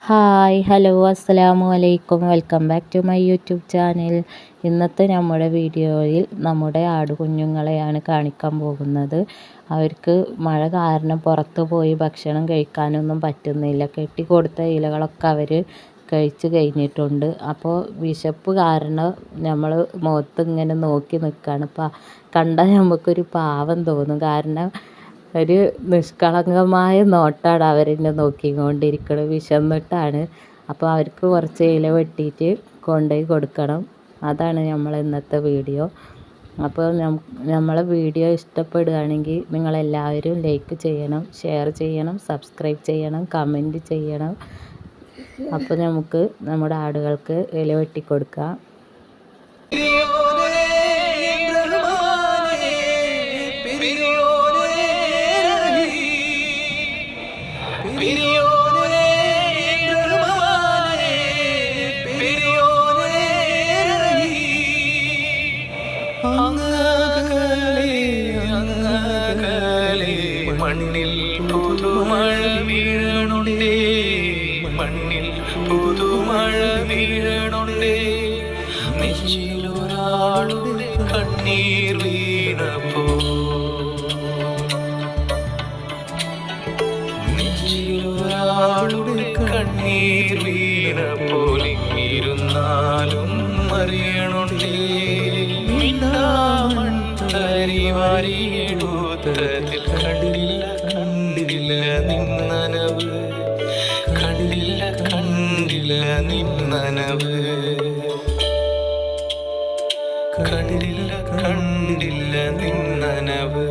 Hi hello അസ്സലാമു അലൈക്കും welcome back to my YouTube channel. ഇന്നത്തെ നമ്മുടെ വീഡിയോയിൽ നമ്മുടെ ആടുകുഞ്ഞുങ്ങളെയാണ് കാണിക്കാൻ പോകുന്നത്. അവർക്ക് മഴ കാരണം പുറത്ത് പോയി ഭക്ഷണം കഴിക്കാനൊന്നും പറ്റുന്നില്ല. കെട്ടിക്കൊടുത്ത ഇലകളൊക്കെ അവർ കഴിച്ച് കഴിഞ്ഞിട്ടുണ്ട്. അപ്പോൾ വിശപ്പ് കാരണം നമ്മൾ മുഖത്ത് ഇങ്ങനെ നോക്കി നിൽക്കുകയാണ്. കണ്ടാൽ നമുക്കൊരു പാവം തോന്നും. കാരണം ഒരു നിഷ്കളങ്കമായ നോട്ടാണ് അവരെന്നെ നോക്കിക്കൊണ്ടിരിക്കുന്നത്. വിശന്നിട്ടാണ്. അപ്പോൾ അവർക്ക് കുറച്ച് ഇല വെട്ടിയിട്ട് കൊണ്ടുപോയി കൊടുക്കണം. അതാണ് നമ്മൾ ഇന്നത്തെ വീഡിയോ. അപ്പോൾ നമ്മളെ വീഡിയോ ഇഷ്ടപ്പെടുകയാണെങ്കിൽ നിങ്ങളെല്ലാവരും ലൈക്ക് ചെയ്യണം, ഷെയർ ചെയ്യണം, സബ്സ്ക്രൈബ് ചെയ്യണം, കമൻറ്റ് ചെയ്യണം. അപ്പോൾ നമുക്ക് നമ്മുടെ ആടുകൾക്ക് ഇല വെട്ടിക്കൊടുക്കാം. മണ്ണിൽ പുതുമഴ വീഴണുണ്ടേ, മണ്ണിൽ പുതുമഴ വീഴണുണ്ടേ, നെഞ്ചിലൊരാളുടെ കണ്ണീർ വീണപ്പോ, നെഞ്ചിലൊരാളുടെ കണ്ണീർ വീണപ്പോൾ ഇരുന്നാലും അറിയണുണ്ടേ, മിണ്ടാമൺ തരിവാരിയെടുത്തതിൽ കണ്ടില്ല കണ്ടില്ല നിന്നനവ്, കണ്ടില്ല കണ്ടില്ല നിന്നനവ്, കണ്ടില്ല കണ്ടില്ല നിന്നനവ്.